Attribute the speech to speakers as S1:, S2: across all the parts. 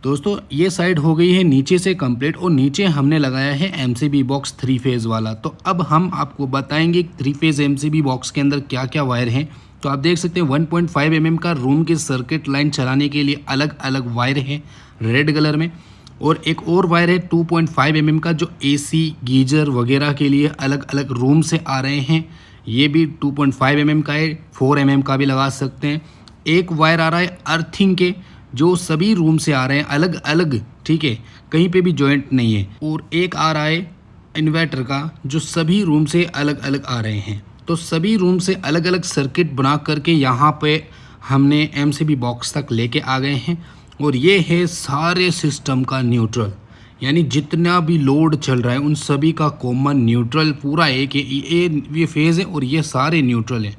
S1: दोस्तों ये साइड हो गई है नीचे से कंप्लीट और नीचे हमने लगाया है एमसीबी बॉक्स 3 फेज़ वाला। तो अब हम आपको बताएंगे 3 फेज़ एमसीबी बॉक्स के अंदर क्या क्या वायर हैं। तो आप देख सकते हैं 1.5 mm का रूम की सर्किट लाइन चलाने के लिए अलग अलग वायर है रेड कलर में, और एक और वायर है 2.5 mm का जो एसी गीजर वगैरह के लिए अलग अलग रूम से आ रहे हैं। ये भी 2.5 mm का है, 4 mm का भी लगा सकते हैं। एक वायर आ रहा है अर्थिंग के जो सभी रूम से आ रहे हैं अलग अलग, ठीक है, कहीं पे भी जॉइंट नहीं है। और एक आ रहा है इन्वर्टर का जो सभी रूम से अलग अलग आ रहे हैं। तो सभी रूम से अलग अलग सर्किट बना करके यहाँ पे हमने एमसीबी बॉक्स तक लेके आ गए हैं। और ये है सारे सिस्टम का न्यूट्रल, यानी जितना भी लोड चल रहा है उन सभी का कॉमन न्यूट्रल पूरा एक ये फेज़ है और ये सारे न्यूट्रल है।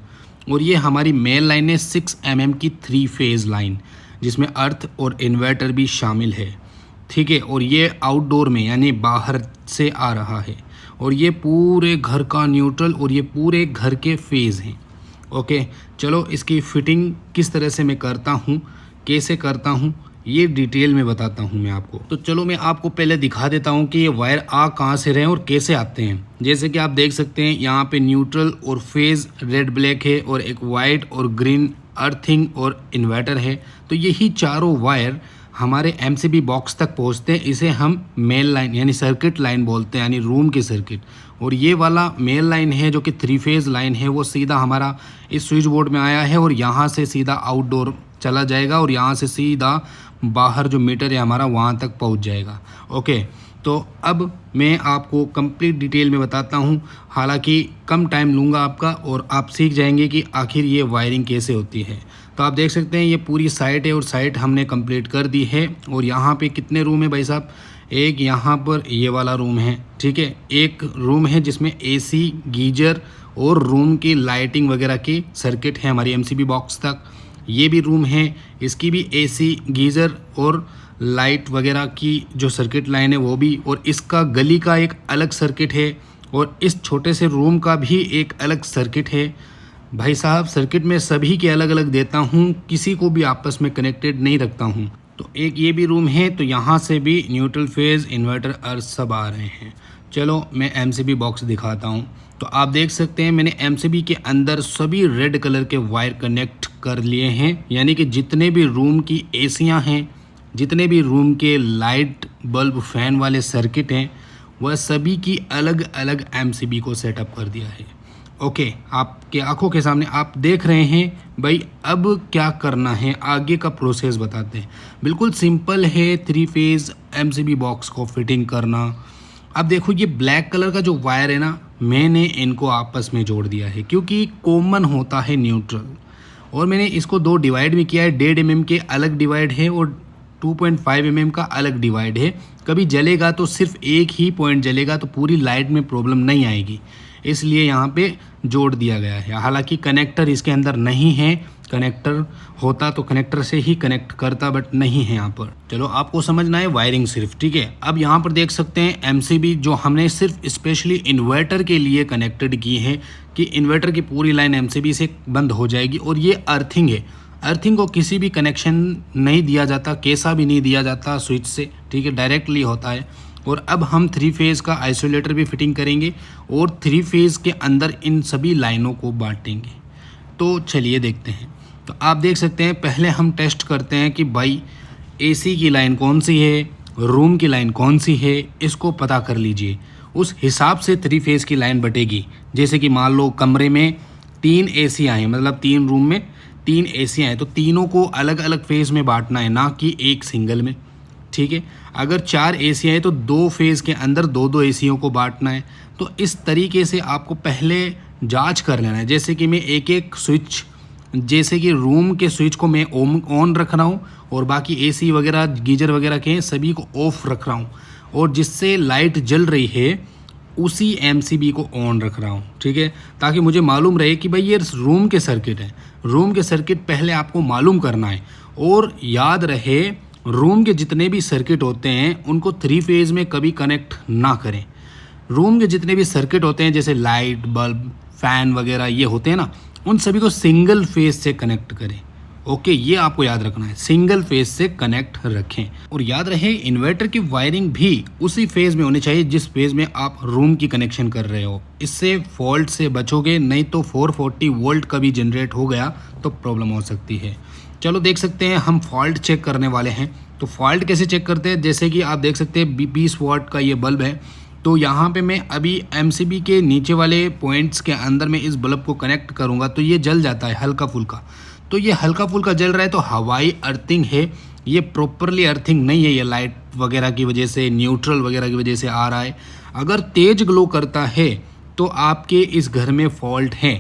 S1: और ये हमारी मेन लाइन है 6 mm की 3 फेज़ लाइन जिसमें अर्थ और इन्वर्टर भी शामिल है, ठीक है। और ये आउटडोर में यानी बाहर से आ रहा है। और ये पूरे घर का न्यूट्रल और ये पूरे घर के फेज़ हैं। ओके, चलो इसकी फिटिंग किस तरह से मैं करता हूँ, कैसे करता हूँ, ये डिटेल में बताता हूँ मैं आपको। तो चलो मैं आपको पहले दिखा देता हूँ कि ये वायर आ कहाँ से रहे हैं और कैसे आते हैं। जैसे कि आप देख सकते हैं यहाँ पे न्यूट्रल और फेज़ रेड ब्लैक है और एक वाइट और ग्रीन अर्थिंग और इन्वर्टर है। तो यही चारों वायर हमारे एमसीबी बॉक्स तक पहुँचते हैं। इसे हम मेन लाइन यानी सर्किट लाइन बोलते हैं, यानी रूम की सर्किट। और ये वाला मेन लाइन है जो कि 3 फेज़ लाइन है, वो सीधा हमारा इस स्विच बोर्ड में आया है और यहाँ से सीधा आउटडोर चला जाएगा और यहाँ से सीधा बाहर जो मीटर है हमारा वहाँ तक पहुँच जाएगा। ओके, तो अब मैं आपको कंप्लीट डिटेल में बताता हूँ, हालांकि कम टाइम लूँगा आपका और आप सीख जाएंगे कि आखिर ये वायरिंग कैसे होती है। तो आप देख सकते हैं ये पूरी साइट है और साइट हमने कंप्लीट कर दी है। और यहाँ पे कितने रूम है भाई साहब, एक यहाँ पर ये वाला रूम है, ठीक है। एक रूम है जिसमें एसी गीजर और रूम की लाइटिंग वगैरह की सर्किट है हमारी एमसीबी बॉक्स तक। ये भी रूम है, इसकी भी एसी गीज़र और लाइट वगैरह की जो सर्किट लाइन है वो भी। और इसका गली का एक अलग सर्किट है और इस छोटे से रूम का भी एक अलग सर्किट है। भाई साहब सर्किट में सभी के अलग अलग देता हूँ, किसी को भी आपस में कनेक्टेड नहीं रखता हूँ। तो एक ये भी रूम है, तो यहाँ से भी न्यूट्रल फेज़ इन्वर्टर अर्थ सब आ रहे हैं। चलो मैं एमसीबी बॉक्स दिखाता हूँ। तो आप देख सकते हैं मैंने एमसीबी के अंदर सभी रेड कलर के वायर कनेक्ट कर लिए हैं, यानी कि जितने भी रूम की एसियाँ हैं, जितने भी रूम के लाइट बल्ब फैन वाले सर्किट हैं, वह सभी की अलग अलग एमसीबी को सेटअप कर दिया है। ओके, आपके आंखों के सामने आप देख रहे हैं। भाई अब क्या करना है, आगे का प्रोसेस बताते हैं। बिल्कुल सिंपल है 3 फेज़ एमसीबी बॉक्स को फिटिंग करना। अब देखो ये ब्लैक कलर का जो वायर है ना, मैंने इनको आपस में जोड़ दिया है क्योंकि कॉमन होता है न्यूट्रल। और मैंने इसको 2 डिवाइड भी किया है, 1.5 mm के अलग डिवाइड है और 2.5 mm का अलग डिवाइड है। कभी जलेगा तो सिर्फ एक ही पॉइंट जलेगा, तो पूरी लाइट में प्रॉब्लम नहीं आएगी, इसलिए यहाँ पे जोड़ दिया गया है। हालांकि कनेक्टर इसके अंदर नहीं है, कनेक्टर होता तो कनेक्टर से ही कनेक्ट करता, बट नहीं है यहाँ पर। चलो आपको समझना है वायरिंग सिर्फ, ठीक है। अब यहाँ पर देख सकते हैं एमसीबी जो हमने सिर्फ स्पेशली इन्वर्टर के लिए कनेक्टेड की है कि इन्वर्टर की पूरी लाइन एमसीबी से बंद हो जाएगी। और ये अर्थिंग है, अर्थिंग को किसी भी कनेक्शन नहीं दिया जाता, कैसा भी नहीं दिया जाता स्विच से, ठीक है, डायरेक्टली होता है। और अब हम 3 फेज़ का आइसोलेटर भी फिटिंग करेंगे और 3 फेज़ के अंदर इन सभी लाइनों को बांटेंगे। तो चलिए देखते हैं। तो आप देख सकते हैं पहले हम टेस्ट करते हैं कि भाई एसी की लाइन कौन सी है, रूम की लाइन कौन सी है, इसको पता कर लीजिए। उस हिसाब से 3 फेज़ की लाइन बटेगी। जैसे कि मान लो कमरे में 3 एसियाँ हैं, मतलब 3 रूम में 3 एसियाँ हैं, तो तीनों को अलग अलग फेज़ में बांटना है, ना कि एक सिंगल में, ठीक है। अगर 4 एसियाँ हैं तो 2 फेज़ के अंदर 2-2 एसियों को बांटना है। तो इस तरीके से आपको पहले जांच कर लेना है। जैसे कि मैं एक एक स्विच, जैसे कि रूम के स्विच को मैं ऑन रख रहा हूँ और बाकी एसी वगैरह गीजर वगैरह के सभी को ऑफ रख रहा हूँ, और जिससे लाइट जल रही है उसी एमसीबी को ऑन रख रहा हूँ, ठीक है, ताकि मुझे मालूम रहे कि भाई ये रूम के सर्किट है। रूम के सर्किट पहले आपको मालूम करना है। और याद रहे रूम के जितने भी सर्किट होते हैं उनको 3 फेज़ में कभी कनेक्ट ना करें। रूम के जितने भी सर्किट होते हैं जैसे लाइट बल्ब फैन वगैरह ये होते हैं ना, उन सभी को सिंगल फेज़ से कनेक्ट करें। ओके, ये आपको याद रखना है, सिंगल फेज से कनेक्ट रखें। और याद रहे इन्वर्टर की वायरिंग भी उसी फेज में होनी चाहिए जिस फेज में आप रूम की कनेक्शन कर रहे हो। इससे फॉल्ट से बचोगे, नहीं तो 440 वोल्ट कभी जनरेट हो गया तो प्रॉब्लम हो सकती है। चलो देख सकते हैं, हम फॉल्ट चेक करने वाले हैं। तो फॉल्ट कैसे चेक करते हैं, जैसे कि आप देख सकते हैं 20 वाट का ये बल्ब है। तो यहाँ पे मैं अभी एमसीबी के नीचे वाले पॉइंट्स के अंदर में इस बल्ब को कनेक्ट करूँगा तो ये जल जाता है हल्का फुल्का। तो ये हल्का फुल्का जल रहा है तो हवाई अर्थिंग है, ये प्रॉपरली अर्थिंग नहीं है, ये लाइट वगैरह की वजह से, न्यूट्रल वगैरह की वजह से आ रहा है। अगर तेज ग्लो करता है तो आपके इस घर में फॉल्ट है,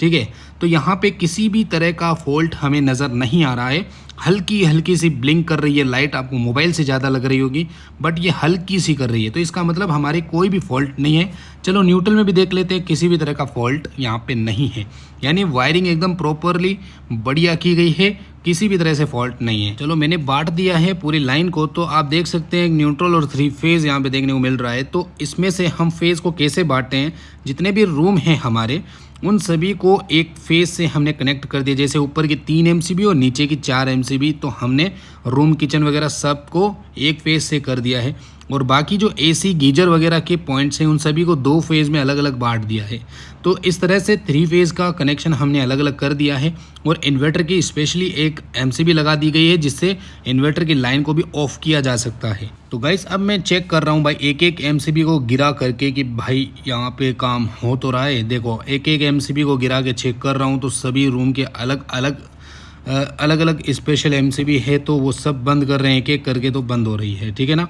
S1: ठीक है। तो यहाँ पे किसी भी तरह का फॉल्ट हमें नज़र नहीं आ रहा है। हल्की हल्की सी ब्लिंक कर रही है लाइट, आपको मोबाइल से ज़्यादा लग रही होगी, बट ये हल्की सी कर रही है, तो इसका मतलब हमारे कोई भी फॉल्ट नहीं है। चलो न्यूट्रल में भी देख लेते हैं, किसी भी तरह का फॉल्ट यहाँ पे नहीं है, यानी वायरिंग एकदम प्रॉपरली बढ़िया की गई है, किसी भी तरह से फॉल्ट नहीं है। चलो मैंने बांट दिया है पूरी लाइन को, तो आप देख सकते हैं न्यूट्रल और 3 फेज़ यहाँ पे देखने को मिल रहा है। तो इसमें से हम फेज़ को कैसे बांटते हैं, जितने भी रूम हैं हमारे उन सभी को एक फेज से हमने कनेक्ट कर दिया। जैसे ऊपर की 3 एमसीबी और नीचे की 4 एमसीबी, तो हमने रूम किचन वगैरह सबको एक फेज से कर दिया है। और बाकी जो एसी गीजर वगैरह के पॉइंट्स हैं उन सभी को 2 फेज़ में अलग अलग बांट दिया है। तो इस तरह से 3 फेज़ का कनेक्शन हमने अलग अलग कर दिया है। और इन्वर्टर की स्पेशली एक एमसीबी लगा दी गई है जिससे इन्वर्टर की लाइन को भी ऑफ किया जा सकता है। तो गाइस अब मैं चेक कर रहा हूँ भाई एक एक एमसीबी को गिरा करके कि भाई यहाँ पे काम हो तो रहा है। देखो एक एक एमसीबी को गिरा के चेक कर रहा हूँ, तो सभी रूम के अलग अलग स्पेशल एमसीबी है, तो वो सब बंद कर रहे हैं, एक एक करके तो बंद हो रही है, ठीक है ना।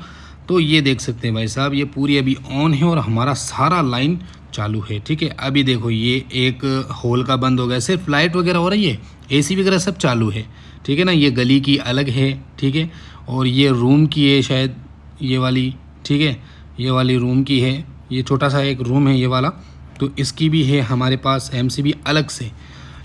S1: तो ये देख सकते हैं भाई साहब, ये पूरी अभी ऑन है और हमारा सारा लाइन चालू है, ठीक है। अभी देखो ये एक होल का बंद हो गया, सिर्फ लाइट वगैरह हो रही है, एसी वगैरह सब चालू है, ठीक है ना। ये गली की अलग है, ठीक है, और ये रूम की है शायद ये वाली, ठीक है, ये वाली रूम की है, ये छोटा सा एक रूम है ये वाला, तो इसकी भी है हमारे पास एमसीबी अलग से।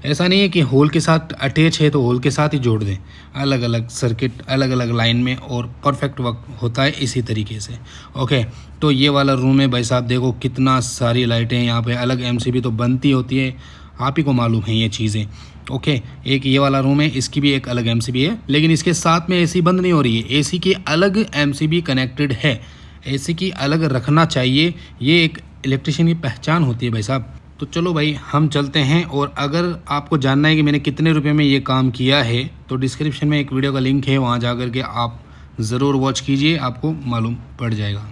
S1: ऐसा नहीं है कि होल के साथ अटैच है तो होल के साथ ही जोड़ दें, अलग अलग सर्किट अलग अलग लाइन में और परफेक्ट वर्क होता है इसी तरीके से। ओके, तो ये वाला रूम है भाई साहब, देखो कितना सारी लाइटें हैं यहाँ पे, अलग एमसीबी तो बनती होती है, आप ही को मालूम है ये चीज़ें। ओके, एक ये वाला रूम है, इसकी भी एक अलग एमसीबी है, लेकिन इसके साथ में एसी बंद नहीं हो रही है, एसी की अलग एमसीबी कनेक्टेड है, एसी की अलग रखना चाहिए, ये एक इलेक्ट्रिशियन की पहचान होती है भाई साहब। तो चलो भाई हम चलते हैं, और अगर आपको जानना है कि मैंने कितने रुपए में ये काम किया है तो डिस्क्रिप्शन में एक वीडियो का लिंक है, वहाँ जा कर के आप ज़रूर वॉच कीजिए, आपको मालूम पड़ जाएगा।